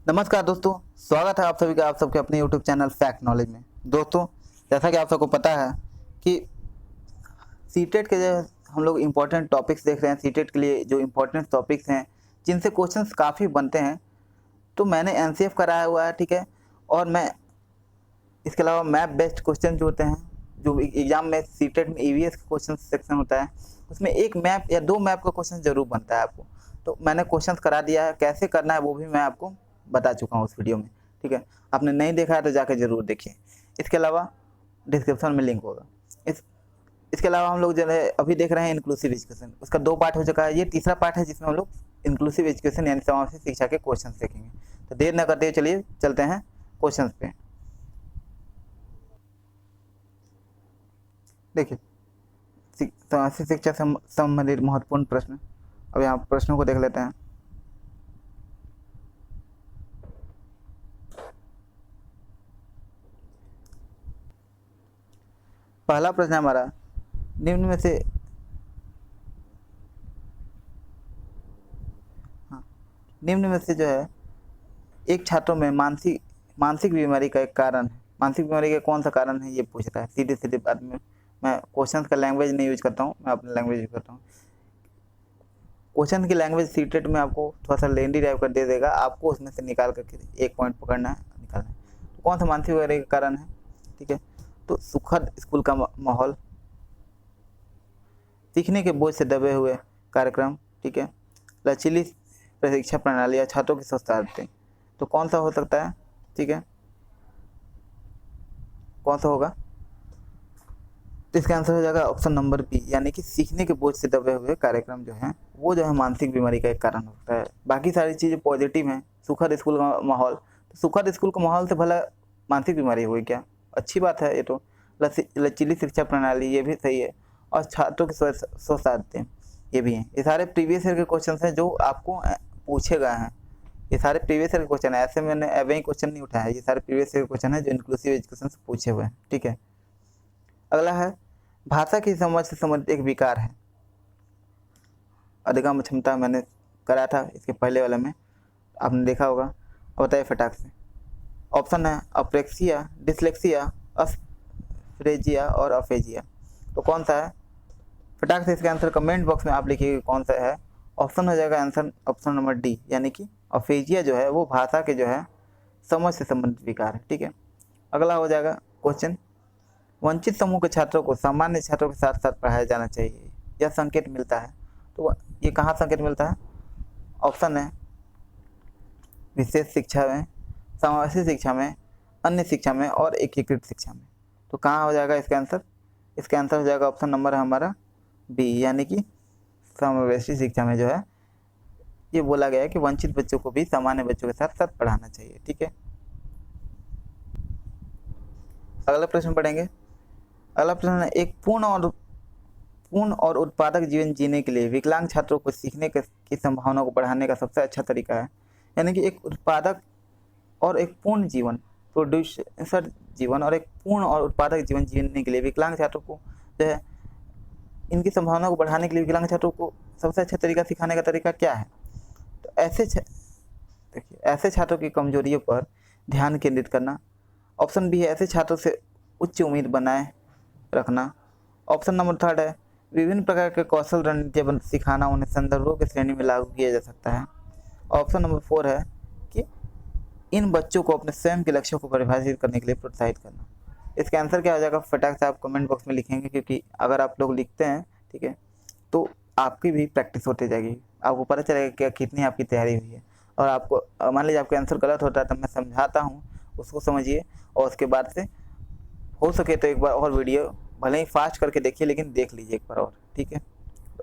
नमस्कार दोस्तों, स्वागत है आप सभी का आप सबके अपने YouTube चैनल फैक्ट नॉलेज में। दोस्तों, जैसा कि आप सबको पता है कि सीटेट के जो हम लोग इम्पोर्टेंट टॉपिक्स देख रहे हैं, सीटेट के लिए जो इम्पोर्टेंट टॉपिक्स हैं जिनसे क्वेश्चंस काफ़ी बनते हैं, तो मैंने एनसीएफ कराया हुआ है, ठीक है। और मैं इसके अलावा मैप बेस्ड क्वेश्चन जो होते हैं, जो एग्जाम में सीटेट में ईवीएस का क्वेश्चन सेक्शन होता है, उसमें एक मैप या दो मैप का क्वेश्चन जरूर बनता है आपको। तो मैंने क्वेश्चन करा दिया है, कैसे करना है वो भी मैं आपको बता चुका हूँ उस वीडियो में, ठीक है। आपने नहीं देखा है तो जाकर जरूर देखिए। इसके अलावा डिस्क्रिप्शन में लिंक होगा। इसके अलावा हम लोग जो है अभी देख रहे हैं इंक्लूसिव एजुकेशन, उसका 2 पार्ट हो चुका है, ये तीसरा पार्ट है जिसमें हम लोग इंक्लूसिव एजुकेशन यानी समावेशी शिक्षा के क्वेश्चन देखेंगे। तो देर न करते हुए चलिए चलते हैं क्वेश्चन पे। देखिए, समावेशी शिक्षा से संबंधित महत्वपूर्ण प्रश्न। अब यहाँ प्रश्नों को देख लेते हैं। पहला प्रश्न है हमारा, निम्न में से निम्न में से जो है एक छात्रों में मानसिक बीमारी का एक कारण है। मानसिक बीमारी का कौन सा कारण है ये पूछ रहा है। सीधे सीधे बात में मैं क्वेश्चन का लैंग्वेज नहीं यूज करता हूँ, मैं अपना लैंग्वेज यूज करता हूँ। क्वेश्चन की लैंग्वेज सीटेट में आपको थोड़ा सा लेंदी टाइप कर दे देगा, आपको उसमें से निकाल करके एक पॉइंट पकड़ना है, निकालना है। तो कौन सा मानसिक बीमारी का कारण है, ठीक है। तो सुखद स्कूल का माहौल, सीखने के बोझ से दबे हुए कार्यक्रम, ठीक है, लचीली प्रशिक्षण प्रणाली या छात्रों की स्वस्थ आदतें। तो कौन सा हो सकता है, ठीक है, कौन सा होगा। तो इसका आंसर हो जाएगा ऑप्शन नंबर बी, यानी कि सीखने के बोझ से दबे हुए कार्यक्रम जो हैं वो जो है मानसिक बीमारी का एक कारण होता है। बाकी सारी चीज़ें पॉजिटिव हैं। सुखद स्कूल का माहौल, तो सुखद स्कूल का माहौल से भला मानसिक बीमारी हुई क्या, अच्छी बात है ये तो। लचीली शिक्षा प्रणाली ये भी सही है, और छात्रों की स्वस्थ आदतें ये भी हैं। ये सारे प्रीवियस ईयर के क्वेश्चन हैं जो आपको पूछे गए हैं। ये सारे प्रीवियस ईयर के क्वेश्चन है, ऐसे मैंने वही क्वेश्चन नहीं उठाया है। ये सारे प्रीवियस ईयर के क्वेश्चन है जो इंक्लूसिव एजुकेशन से पूछे हुए हैं, ठीक है। अगला है, भाषा की समझ से संबंधित एक विकार है। अधिगम क्षमता मैंने कराया था इसके पहले वाले में, आपने देखा होगा। अब बताइए फटाक से। ऑप्शन है अप्रेक्सिया, डिसलेक्सिया, अस्फ्रेजिया और अफेजिया। तो कौन सा है, फटाक से इसका आंसर कमेंट बॉक्स में आप लिखिए कौन सा है। ऑप्शन हो जाएगा आंसर ऑप्शन नंबर डी, यानी कि अफेजिया जो है वो भाषा के जो है समझ से संबंधित विकार है, ठीक है। अगला हो जाएगा क्वेश्चन, वंचित समूह के छात्रों को सामान्य छात्रों के साथ साथ पढ़ाया जाना चाहिए, यह संकेत मिलता है। तो ये कहाँ संकेत मिलता है। ऑप्शन है विशेष शिक्षा में, समावेशी शिक्षा में, अन्य शिक्षा में और एकीकृत शिक्षा में। तो कहाँ हो जाएगा इसका आंसर। इसका आंसर हो जाएगा ऑप्शन नंबर है हमारा बी, यानी कि समावेशी शिक्षा में जो है ये बोला गया है कि वंचित बच्चों को भी सामान्य बच्चों के साथ साथ पढ़ाना चाहिए, ठीक है। अगला प्रश्न पढ़ेंगे। अगला प्रश्न है, एक पूर्ण और उत्पादक जीवन जीने के लिए विकलांग छात्रों को सीखने की संभावना को बढ़ाने का सबसे अच्छा तरीका है। यानी कि एक उत्पादक और एक पूर्ण जीवन, प्रोड्यूसर जीवन और एक पूर्ण और उत्पादक जीवन जीने के लिए विकलांग छात्रों को जो है इनकी संभावना को बढ़ाने के लिए विकलांग छात्रों को सबसे अच्छा तरीका सिखाने का तरीका क्या है। तो देखिए, ऐसे छात्रों की कमजोरियों पर ध्यान केंद्रित करना। ऑप्शन बी है ऐसे छात्रों से उच्च उम्मीद बनाए रखना। ऑप्शन नंबर थर्ड है विभिन्न प्रकार के कौशल रणनीतियाँ सिखाना, उन्हें संदर्भों की श्रेणी में लागू किया जा सकता है। ऑप्शन नंबर 4 है कि इन बच्चों को अपने स्वयं के लक्ष्यों को परिभाषित करने के लिए प्रोत्साहित करना। इसका आंसर क्या हो जाएगा, फटाक से आप कमेंट बॉक्स में लिखेंगे, क्योंकि अगर आप लोग लिखते हैं, ठीक है, तो आपकी भी प्रैक्टिस होती जाएगी, आपको पता चलेगा कि कितनी आपकी तैयारी हुई है। और आपको मान लीजिए आपका आंसर गलत होता है तो मैं समझाता हूँ, उसको समझिए, और उसके बाद से हो सके तो एक बार और वीडियो भले ही फास्ट करके देखिए लेकिन देख लीजिए एक बार और, ठीक है।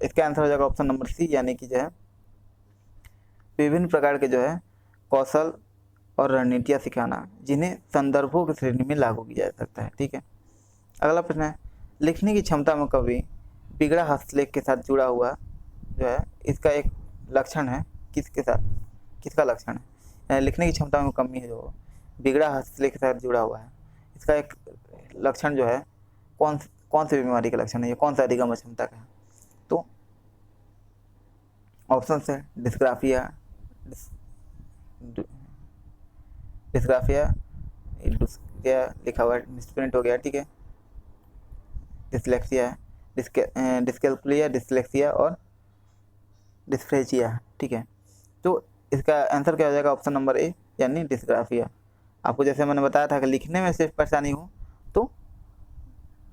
इसका आंसर हो जाएगा ऑप्शन नंबर सी, यानी कि जो है विभिन्न प्रकार के जो है कौशल और रणनीतियाँ सिखाना, जिन्हें संदर्भों की श्रेणी में लागू किया जा सकता है, ठीक है। अगला प्रश्न है, लिखने की क्षमता में कभी बिगड़ा हस्तलेख के साथ जुड़ा हुआ जो है इसका एक लक्षण है, किसके साथ, किसका लक्षण है। लिखने की क्षमता में कमी है जो बिगड़ा हस्तलेख के साथ जुड़ा हुआ है, इसका एक लक्षण जो है कौन सी बीमारी का लक्षण है, ये कौन सा अधिगम क्षमता का है। तो ऑप्शन है डिस्ग्राफिया, डिस्ग्राफिया, डिस्ग्राफिया लिखा हुआ है, मिसप्रिंट हो गया, ठीक है। डिसलेक्सिया है, डिस्कैल्कुलिया, डिसलेक्सिया और डिस्फ्रेजिया, ठीक है। तो इसका आंसर क्या हो जाएगा? ऑप्शन नंबर ए यानी डिस्ग्राफिया। आपको जैसे मैंने बताया था कि लिखने में सिर्फ परेशानी हो तो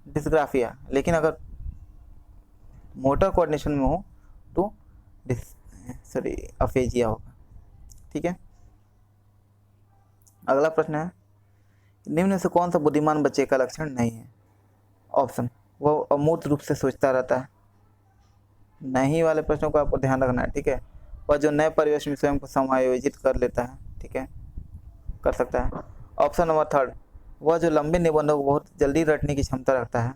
डिस्ग्राफिया, लेकिन अगर मोटर कोऑर्डिनेशन में हो तो अफेजिया होगा, ठीक है। अगला प्रश्न है, निम्न में से कौन सा बुद्धिमान बच्चे का लक्षण नहीं है? ऑप्शन, वो अमूर्त रूप से सोचता रहता है। नहीं वाले प्रश्नों को आपको ध्यान रखना है, ठीक है। वह जो नए परिवेश में स्वयं को समायोजित कर लेता है, ठीक है, कर सकता है। ऑप्शन नंबर थर्ड, वह जो लंबे निबंधों को बहुत जल्दी रटने की क्षमता रखता है।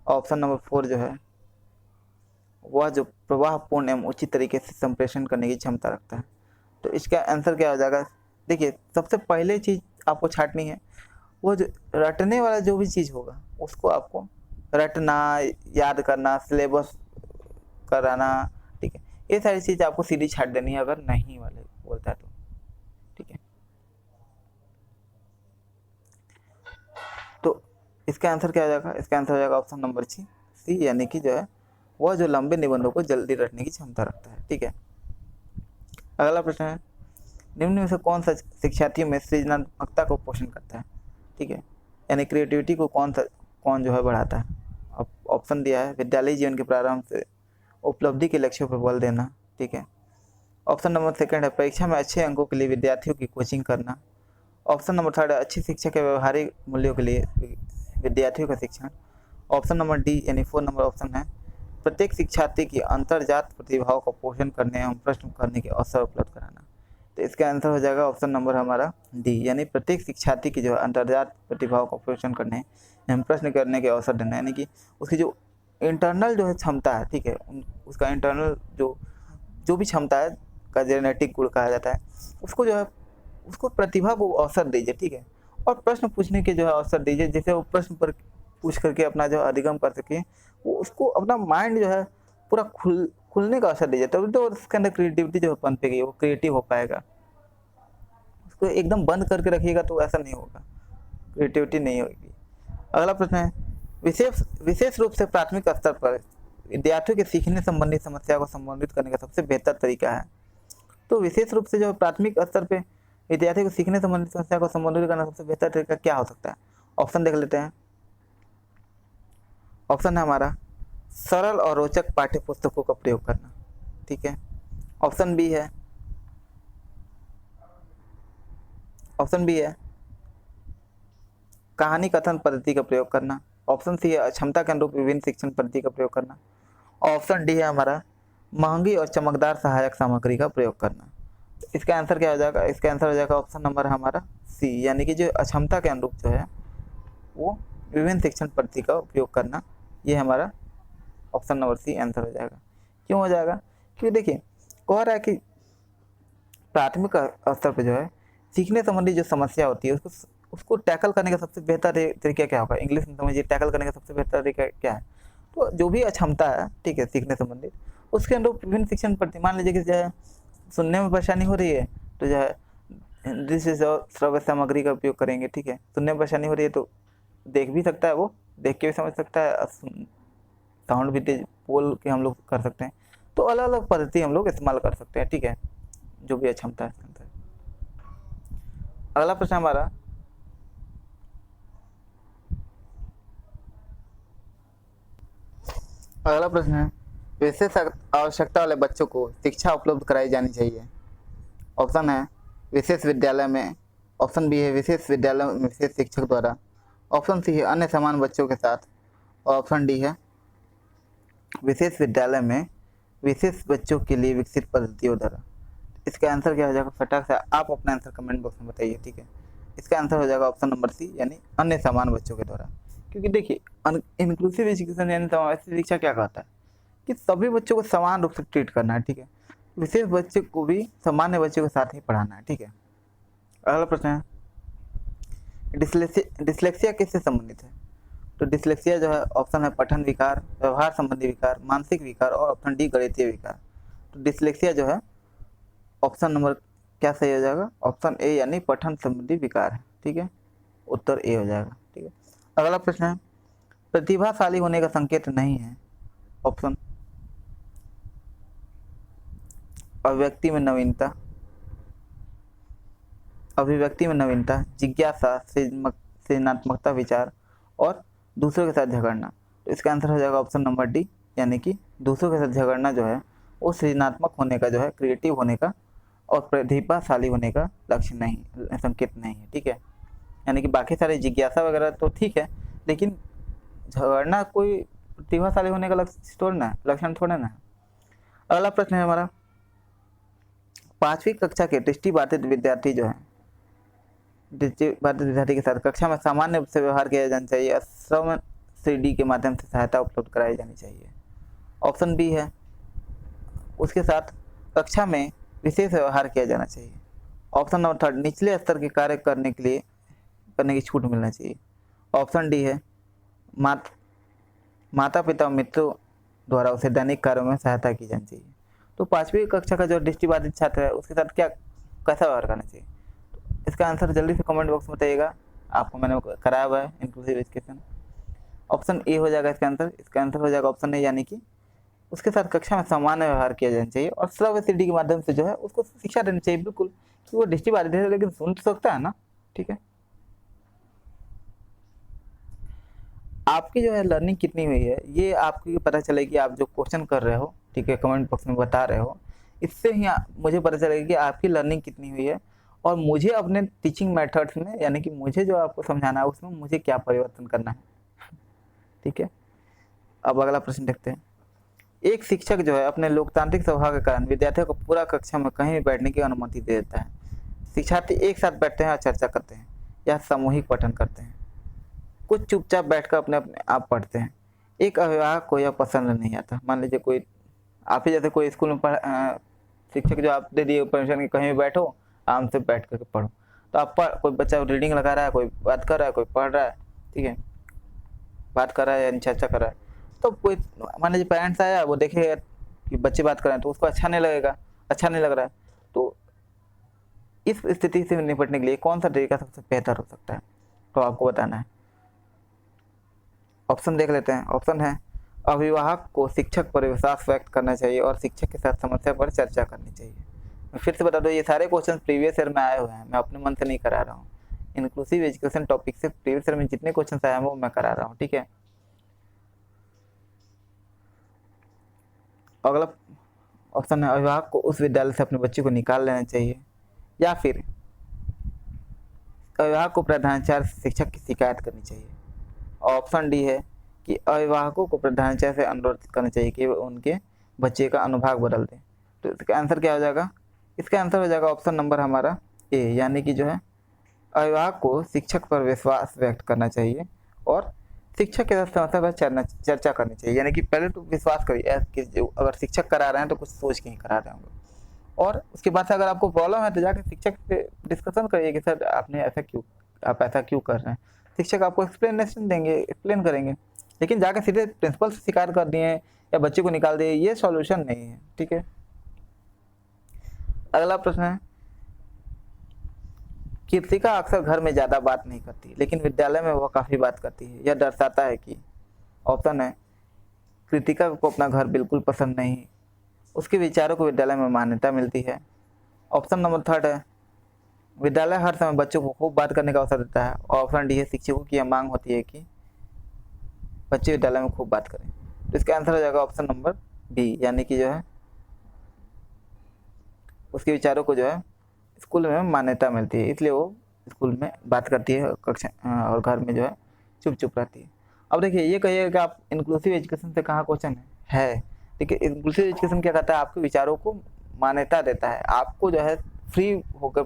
ऑप्शन नंबर फोर जो है, वह जो प्रवाहपूर्ण एवं उचित तरीके से संप्रेषण करने की क्षमता रखता है। तो इसका आंसर क्या हो जाएगा? देखिए, सबसे पहले चीज आपको छांटनी है, वो जो रटने वाला जो भी चीज होगा उसको आपको रटना, याद करना, सिलेबस कराना, ठीक है, ये सारी चीज आपको सीधी छाट देनी है अगर नहीं वाले बोलता है तो, ठीक है। तो इसका आंसर क्या हो जाएगा? इसका आंसर हो जाएगा ऑप्शन नंबर सी, यानी कि जो है वह जो लंबे निबंधों को जल्दी रटने की क्षमता रखता है, ठीक है। अगला प्रश्न है, निम्न में से कौन सा शिक्षार्थियों में सृजनात्मकता को पोषण करता है? ठीक है, यानी क्रिएटिविटी को कौन जो है बढ़ाता है? ऑप्शन दिया है, विद्यालय जीवन के प्रारंभ से उपलब्धि के लक्ष्यों पर बल देना, ठीक है। ऑप्शन नंबर सेकंड है, परीक्षा में अच्छे अंकों के लिए विद्यार्थियों की कोचिंग करना। ऑप्शन नंबर थर्ड है, अच्छी शिक्षा के व्यवहारिक मूल्यों के लिए विद्यार्थियों का शिक्षण। ऑप्शन नंबर डी यानी 4 नंबर ऑप्शन है, प्रत्येक शिक्षार्थी की अंतर्जात प्रतिभाओं का पोषण करने एवं प्रश्न करने के अवसर उपलब्ध कराना। तो इसका आंसर हो जाएगा ऑप्शन नंबर हमारा डी, यानी प्रत्येक शिक्षार्थी की जो अंतर्जात प्रतिभाओं का पोषण करने एवं प्रश्न करने के अवसर देना, यानी कि उसकी जो इंटरनल जो है क्षमता है, ठीक है, उसका इंटरनल जो भी क्षमता है का जेनेटिक गुण कहा जाता है, उसको जो है उसको प्रतिभा को अवसर दीजिए, ठीक है, और प्रश्न पूछने के जो है अवसर दीजिए, जिससे वो प्रश्न पर पूछ करके अपना जो अधिगम कर सके, वो उसको अपना माइंड जो है पूरा खुलने का अवसर दीजिए, तभी तो उसके अंदर क्रिएटिविटी जो है पनपेगी, वो क्रिएटिव हो पाएगा। उसको एकदम बंद करके रखिएगा तो ऐसा नहीं होगा, क्रिएटिविटी नहीं होगी। अगला प्रश्न है, विशेष रूप से प्राथमिक स्तर पर विद्यार्थियों के सीखने संबंधी समस्या को संबोधित करने का सबसे बेहतर तरीका है। तो विशेष रूप से जो प्राथमिक स्तर पे विद्यार्थी को सीखने संबंधित समस्या को संबोधित करना सबसे बेहतर तरीका क्या हो सकता है? ऑप्शन देख लेते हैं। ऑप्शन है हमारा, सरल और रोचक पाठ्य पुस्तकों का प्रयोग करना, ठीक है। ऑप्शन बी है कहानी कथन पद्धति का प्रयोग करना। ऑप्शन सी है क्षमता के अनुरूप विभिन्न शिक्षण पद्धति का प्रयोग करना। ऑप्शन डी है हमारा, महंगी और चमकदार सहायक सामग्री का प्रयोग करना। इसका आंसर क्या हो जाएगा? इसका आंसर हो जाएगा ऑप्शन नंबर हमारा सी, यानी कि जो अक्षमता के अनुरूप जो है वो विभिन्न शिक्षण पद्धति का उपयोग करना, ये हमारा ऑप्शन नंबर सी आंसर हो जाएगा। क्यों हो जाएगा? क्योंकि देखिए, कह रहा है कि प्राथमिक स्तर पर जो है सीखने संबंधी जो समस्या होती है उसको टैकल करने का सबसे बेहतर तरीका क्या होगा? इंग्लिश में समझिए, टैकल करने का सबसे बेहतर तरीका क्या है? तो जो भी अक्षमता है, ठीक है, सीखने संबंधित, उसके अनुरूप विभिन्न शिक्षण पद्धति, मान लीजिए कि जो है सुनने में परेशानी हो रही है तो जो है दृश्य श्रव्य सामग्री का उपयोग करेंगे, ठीक है। सुनने में परेशानी हो रही है तो देख भी सकता है, वो देख के भी समझ सकता है, साउंड भी तेज बोल के हम लोग कर सकते हैं। तो अलग अलग पद्धति हम लोग इस्तेमाल कर सकते हैं, ठीक है, जो भी अक्षमता है। अगला प्रश्न हमारा, अगला प्रश्न है, विशेष आवश्यकता वाले बच्चों को शिक्षा उपलब्ध कराई जानी चाहिए। ऑप्शन है विशेष विद्यालय में। ऑप्शन बी है विशेष विद्यालय में विशेष शिक्षक द्वारा। ऑप्शन सी है अन्य समान बच्चों के साथ। और ऑप्शन डी है विशेष विद्यालय में विशेष बच्चों के लिए विकसित पद्धतियों द्वारा। इसका आंसर क्या हो जाएगा? फटाक से आप अपना आंसर कमेंट बॉक्स में बताइए, ठीक है। इसका आंसर हो जाएगा ऑप्शन नंबर सी, यानी अन्य समान बच्चों के द्वारा। क्योंकि देखिए, इंक्लूसिव एजुकेशन यानी समावेशी शिक्षा क्या कहता है कि सभी बच्चों को समान रूप से ट्रीट करना है, ठीक है। विशेष बच्चे को भी सामान्य बच्चों के साथ ही पढ़ाना है, ठीक है। अगला प्रश्न है, डिसलेक्सिया किससे संबंधित है? तो डिसलेक्सिया जो है, ऑप्शन है पठन विकार, व्यवहार संबंधी विकार, मानसिक विकार और ऑप्शन डी गणितीय विकार। तो डिसलेक्सिया जो है ऑप्शन नंबर क्या सही हो जाएगा? ऑप्शन ए यानी पठन संबंधी विकार है। ठीक है, उत्तर ए हो जाएगा। ठीक है, अगला प्रश्न है प्रतिभाशाली होने का संकेत नहीं है। ऑप्शन अभिव्यक्ति में नवीनता, जिज्ञासा, सृजनात्मकता, विचार और दूसरों के साथ झगड़ना। तो इसका आंसर हो जाएगा ऑप्शन नंबर डी, यानी कि दूसरों के साथ झगड़ना जो है वो सृजनात्मक होने का जो है, क्रिएटिव होने का और प्रतिभाशाली होने का लक्षण नहीं, संकेत नहीं है। ठीक है, यानी कि बाकी सारे जिज्ञासा वगैरह तो ठीक है, लेकिन झगड़ना कोई प्रतिभाशाली होने का लक्षण थोड़ा ना है। अगला प्रश्न है हमारा 5वीं कक्षा के दृष्टिबाधित विद्यार्थी जो है, दृष्टिबाधित विद्यार्थी के साथ कक्षा में सामान्य रूप से व्यवहार किया जाना चाहिए, श्रवण 3D के माध्यम से सहायता उपलब्ध कराई जानी चाहिए। ऑप्शन बी है उसके साथ कक्षा में विशेष व्यवहार किया जाना चाहिए। ऑप्शन नंबर 3 निचले स्तर के कार्य करने की छूट मिलना चाहिए। ऑप्शन डी है माता पिता और मित्रों द्वारा उसे दैनिक कार्यों में सहायता की जानी चाहिए। तो 5वीं कक्षा का जो दृष्टिबाधित छात्र है उसके साथ कैसा व्यवहार करना चाहिए? तो इसका आंसर जल्दी से कमेंट बॉक्स में बताइएगा, आपको मैंने कराया हुआ है इंक्लूसिव एजुकेशन। ऑप्शन ए हो जाएगा इसका आंसर। इसका आंसर हो जाएगा ऑप्शन ए, यानी कि उसके साथ कक्षा में सामान्य व्यवहार किया जाना चाहिए और श्रव्य 3D के माध्यम से जो है उसको शिक्षा देनी चाहिए। बिल्कुल, कि वो दृष्टिबाधित है लेकिन सुन तो सकता है ना। ठीक है, आपकी जो है लर्निंग कितनी हुई है ये आपको पता चलेगी, आप जो क्वेश्चन कर रहे हो, ठीक है, कमेंट बॉक्स में बता रहे हो, इससे ही मुझे पता चलेगा कि आपकी लर्निंग कितनी हुई है और मुझे अपने टीचिंग मेथड्स में, यानी कि मुझे जो आपको समझाना है उसमें मुझे क्या परिवर्तन करना है। ठीक है, अब अगला प्रश्न देखते हैं। एक शिक्षक जो है अपने लोकतांत्रिक स्वभाव के कारण विद्यार्थियों को पूरा कक्षा में कहीं भी बैठने की अनुमति दे देता है। शिक्षार्थी एक साथ बैठते हैं और चर्चा करते हैं या सामूहिक पठन करते हैं, कुछ चुपचाप बैठकर अपने अपने आप पढ़ते हैं। एक अभिभावक को यह पसंद नहीं आता। मान लीजिए कोई आप ही जैसे कोई स्कूल में शिक्षक जो आप दे दिए परमिशन कि कहीं भी बैठो, आराम से बैठ करके पढ़ो, तो आप कोई बच्चा रीडिंग लगा रहा है, कोई बात कर रहा है, कोई पढ़ रहा है, ठीक है, बात कर रहा है या चर्चा कर रहा है, तो कोई मान लीजिए पेरेंट्स आया, वो देखेगा कि बच्चे बात कर रहे हैं तो उसको अच्छा नहीं लगेगा, अच्छा नहीं लग रहा है। तो इस स्थिति से निपटने के लिए कौन सा तरीका सबसे बेहतर हो सकता है, तो आपको बताना है। ऑप्शन देख लेते हैं। ऑप्शन है अभिभावक को शिक्षक पर विश्वास व्यक्त करना चाहिए और शिक्षक के साथ समस्या पर चर्चा करनी चाहिए। मैं फिर से बता दूं, ये सारे क्वेश्चन प्रीवियस ईयर में आए हुए हैं, मैं अपने मन से नहीं करा रहा हूँ। इंक्लूसिव एजुकेशन टॉपिक से प्रीवियस ईयर में जितने क्वेश्चन आए हैं वो मैं करा रहा हूँ। ठीक है, अगला ऑप्शन है अभिभावक को उस विद्यालय से अपने बच्चे को निकाल लेना चाहिए, या फिर अभिभावक को प्रधानाचार्य शिक्षक की शिकायत करनी चाहिए। ऑप्शन डी है कि अभिभावकों को प्रधानाचार्य से अनुरोध करना चाहिए कि उनके बच्चे का अनुभाग बदल दें। तो इसका आंसर क्या हो जाएगा? इसका आंसर हो जाएगा ऑप्शन नंबर हमारा ए, यानी कि जो है अभिभावक को शिक्षक पर विश्वास व्यक्त करना चाहिए और शिक्षक के साथ समस्या पर चर्चा करनी चाहिए। यानी कि पहले तो विश्वास करिए कि अगर शिक्षक करा रहे हैं तो कुछ सोच के ही करा रहे होंगे, और उसके बाद से अगर आपको प्रॉब्लम है तो जाकर शिक्षक से डिस्कशन करिए कि सर आप ऐसा क्यों कर रहे हैं। शिक्षक आपको एक्सप्लेनेशन देंगे, एक्सप्लेन करेंगे, लेकिन जाकर सीधे प्रिंसिपल से शिकायत कर दिए या बच्चे को निकाल दिए, ये सॉल्यूशन नहीं है। ठीक है, अगला प्रश्न है कीर्तिका अक्सर घर में ज्यादा बात नहीं करती लेकिन विद्यालय में वह काफी बात करती है, यह दर्शाता है कि। ऑप्शन है कृतिका को अपना घर बिल्कुल पसंद नहीं, उसके विचारों को विद्यालय में मान्यता मिलती है। ऑप्शन नंबर 3 है विद्यालय हर समय बच्चों को खूब बात करने का अवसर देता है। और ऑप्शन डी है शिक्षकों की यह मांग होती है कि बच्चे विद्यालय में खूब बात करें। तो इसका आंसर हो जाएगा ऑप्शन नंबर बी, यानी कि जो है उसके विचारों को जो है स्कूल में मान्यता मिलती है, इसलिए वो स्कूल में बात करती है कक्षा और घर में जो है चुप चुप रहती है। अब देखिए ये कहिएगा कि आप इंक्लूसिव एजुकेशन से कहाँ क्वेश्चन है। देखिए इंक्लूसिव एजुकेशन क्या कहता है, आपके विचारों को मान्यता देता है, आपको जो है फ्री होकर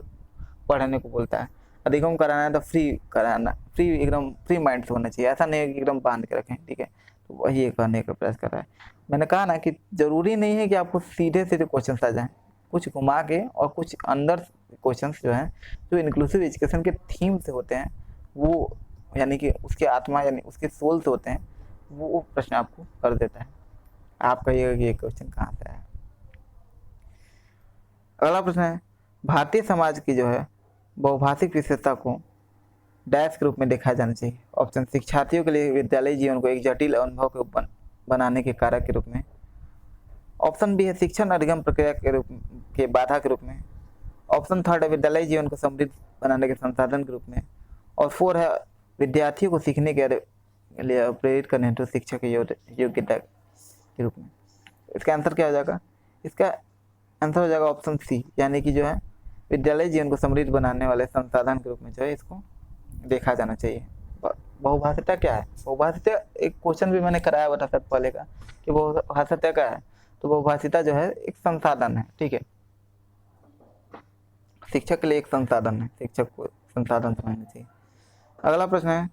पढ़ने को बोलता है। अधिगम कराना है तो फ्री कराना, फ्री एकदम फ्री माइंड से होना चाहिए, ऐसा नहीं है कि एकदम बांध के रखें। ठीक है, तो वही कहने का प्रयास कर रहा है। मैंने कहा ना कि जरूरी नहीं है कि आपको सीधे सीधे क्वेश्चन आ जाएं, कुछ घुमा के और कुछ अंदर क्वेश्चंस जो हैं जो इंक्लूसिव एजुकेशन के थीम से होते हैं, वो यानी कि उसके आत्मा यानी उसके सोल से होते हैं, वो प्रश्न आपको कर देता है। आप कहिएगा कि ये क्वेश्चन कहाँ से आया। अगला प्रश्न है भारतीय समाज की जो है बहुभाषिक विशेषता को डैश के रूप में देखा जाना चाहिए। ऑप्शन शिक्षार्थियों के लिए विद्यालय जीवन को एक जटिल अनुभव के बनाने के कारक के रूप में। ऑप्शन बी है शिक्षण अधिगम प्रक्रिया के रूप के बाधा के रूप में। ऑप्शन थर्ड है विद्यालय जीवन को समृद्ध बनाने के संसाधन के रूप में। और 4 है विद्यार्थियों को सीखने के लिए प्रेरित करने हेतु शिक्षा की योग्यता के रूप में। इसका आंसर क्या हो जाएगा? इसका आंसर हो जाएगा ऑप्शन सी, यानी कि जो है विद्यालय जीवन को समृद्ध बनाने वाले संसाधन के रूप में जो है इसको देखा जाना चाहिए। बहुभाषिता क्या है? बहुभाषिता एक क्वेश्चन भी मैंने कराया हुआ था सर पहले का कि बहुभाषिता क्या है। तो बहुभाषिता जो है एक संसाधन है, ठीक है, शिक्षक के लिए एक संसाधन है, शिक्षक को संसाधन समझना चाहिए। अगला प्रश्न है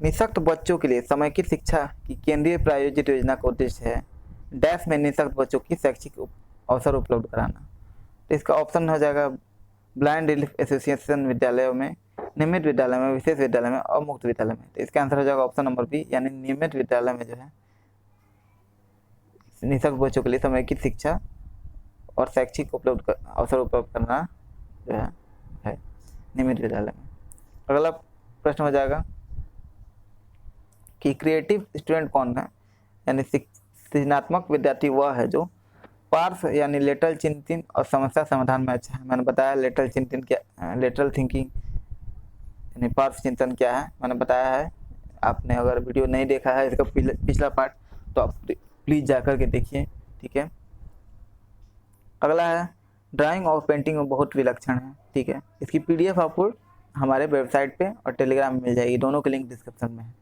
निःशक्त बच्चों के लिए समेकित शिक्षा की केंद्रीय प्रायोजित योजना का उद्देश्य है डैश में निःशक्त बच्चों की शैक्षिक अवसर उपलब्ध कराना। तो इसका ऑप्शन हो जाएगा ब्लाइंड रिलीफ एसोसिएशन विद्यालयों में, नियमित विद्यालय में, विशेष विद्यालय में और मुक्त विद्यालय में। तो इसका आंसर हो जाएगा ऑप्शन नंबर बी, यानी नियमित विद्यालय में जो है निःशक्त बच्चों के लिए समेकित शिक्षा और शैक्षिक अवसर उपलब्ध करना जो है नियमित विद्यालय में। अगला प्रश्न हो जाएगा कि क्रिएटिव स्टूडेंट कौन है, यानी सृजनात्मक विद्यार्थी वह है जो पार्श्व यानी लेटरल चिंतन और समस्या समाधान में अच्छा है। मैंने बताया लेटरल चिंतन क्या, लेटरल थिंकिंग यानी पार्श्व चिंतन क्या है मैंने बताया है। आपने अगर वीडियो नहीं देखा है इसका पिछला पार्ट तो आप प्लीज़ जाकर के देखिए, ठीक है। अगला है ड्राइंग और पेंटिंग में बहुत विलक्षण है, ठीक है। इसकी PDF आपको हमारे वेबसाइट पे और टेलीग्राम में मिल जाएगी, दोनों के लिंक डिस्क्रिप्शन में है।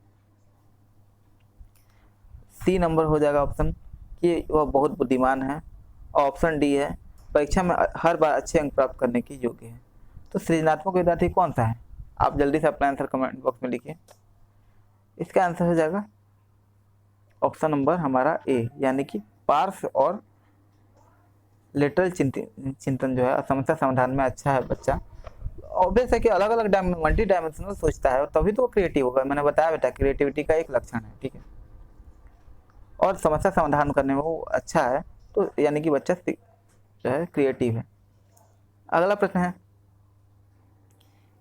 सी नंबर हो जाएगा ऑप्शन कि वह बहुत बुद्धिमान है। ऑप्शन डी है परीक्षा में हर बार अच्छे अंक प्राप्त करने की योग्य है। तो सृजनात्मक विद्यार्थी कौन सा है? आप जल्दी से अपना आंसर कमेंट बॉक्स में लिखिए। इसका आंसर हो जाएगा ऑप्शन नंबर हमारा ए, यानी कि पार्श्व और लेटरल चिंतन जो है समस्या समाधान में अच्छा है बच्चा। ऑब्वियस है कि अलग अलग मल्टी डायमेंशनल सोचता है और तभी तो वो क्रिएटिव होगा। मैंने बताया बेटा क्रिएटिविटी का एक लक्षण है, ठीक है, और समस्या समाधान करने में वो अच्छा है, तो यानी कि बच्चा जो है क्रिएटिव है। अगला प्रश्न है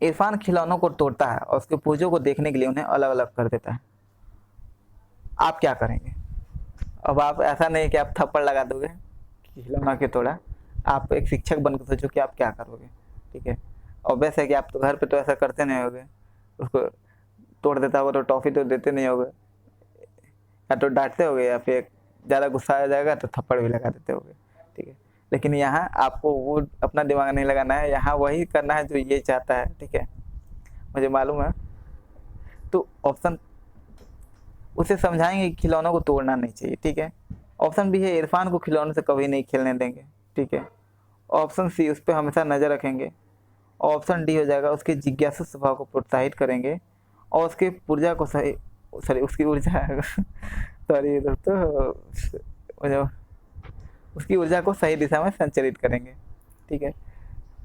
इरफान खिलौनों को तोड़ता है और उसके पुर्जों को देखने के लिए उन्हें अलग अलग कर देता है, आप क्या करेंगे? अब आप ऐसा नहीं कि आप थप्पड़ लगा दोगे खिलौना के तोड़ा, आप एक शिक्षक बनकर सोचो कि आप क्या करोगे, ठीक है। ऑब्वियस है कि आप तो घर पे तो ऐसा करते नहीं होगे, उसको तोड़ देता होगा तो टॉफी तो देते नहीं होगे, या तो डांटते होगे या फिर ज़्यादा गुस्सा आ जाएगा तो थप्पड़ भी लगा देते होगे, ठीक है। लेकिन यहाँ आपको वो अपना दिमाग नहीं लगाना है, यहाँ वही करना है जो ये चाहता है, ठीक है, मुझे मालूम है। तो ऑप्शन उसे समझाएंगे कि खिलौनों को तोड़ना नहीं चाहिए, ठीक है। ऑप्शन बी है इरफान को खिलौनों से कभी नहीं खेलने देंगे, ठीक है। ऑप्शन सी उस पर हमेशा नज़र रखेंगे। ऑप्शन डी हो जाएगा उसके जिज्ञासु स्वभाव को प्रोत्साहित करेंगे और उसके ऊर्जा को उसकी ऊर्जा सॉरी दोस्तों, उसकी ऊर्जा को सही दिशा में संचालित करेंगे, ठीक है।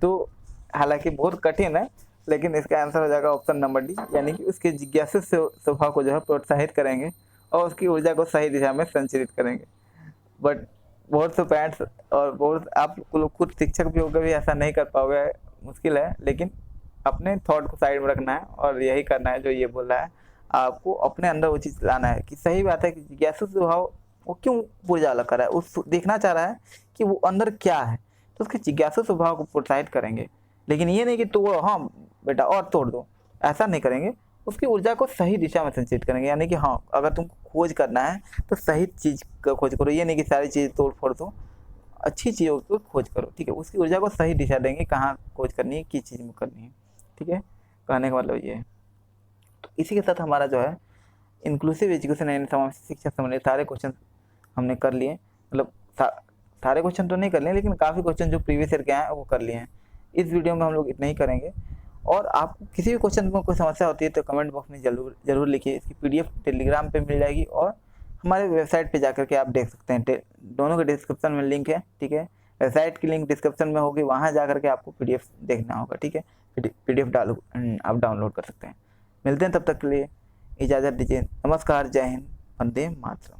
तो हालांकि बहुत कठिन है, लेकिन इसका आंसर हो जाएगा ऑप्शन नंबर डी, यानी कि उसके जिज्ञासु स्वभाव को जो है प्रोत्साहित करेंगे और उसकी ऊर्जा को सही दिशा में संचालित करेंगे। बट बहुत से पेरेंट्स और बहुत आप लोग खुद शिक्षक भी होकर भी ऐसा नहीं कर पाओगे, मुश्किल है। लेकिन अपने थॉट को साइड में रखना है और यही करना है जो ये बोल रहा है, आपको अपने अंदर वो चीज़ लाना है कि सही बात है कि जिज्ञासु स्वभाव वो क्यों ऊर्जा अलग कर रहा है, उस देखना चाह रहा है कि वो अंदर क्या है, तो उसके जिज्ञासु स्वभाव को प्रोत्साहित करेंगे। लेकिन ये नहीं कि तो हाँ बेटा और तोड़ दो, ऐसा नहीं करेंगे, उसकी ऊर्जा को सही दिशा में संचित करेंगे। यानी कि हाँ अगर तुमको खोज करना है तो सही चीज़ का खोज करो, ये नहीं कि सारी चीज़ तोड़ फोड़ दो, अच्छी चीज़ों को खोज करो, ठीक है। उसकी ऊर्जा को सही दिशा देंगे, कहाँ खोज करनी है, किस चीज़ में करनी है, ठीक है। कहने का मतलब ये है। तो इसी के साथ हमारा जो है इंक्लूसिव एजुकेशन यानी समावेशी शिक्षा संबंधी सारे क्वेश्चन हमने कर लिए। मतलब सारे क्वेश्चन तो नहीं कर लिए, लेकिन काफ़ी क्वेश्चन जो प्रीवियस ईयर के हैं वो कर लिए हैं। इस वीडियो में हम लोग इतना ही करेंगे। और आपको किसी भी क्वेश्चन में कोई समस्या होती है तो कमेंट बॉक्स में जरूर लिखिए। इसकी PDF टेलीग्राम पे मिल जाएगी और हमारे वेबसाइट पे जाकर के आप देख सकते हैं। दोनों के डिस्क्रिप्शन में लिंक है, ठीक है। वेबसाइट की लिंक डिस्क्रिप्शन में होगी, वहाँ जा कर के आपको PDF देखना होगा, ठीक है। PDF आप डाउनलोड कर सकते हैं। मिलते हैं, तब तक के लिए इजाज़त दीजिए। नमस्कार, जय हिंद, वंदे मातरम।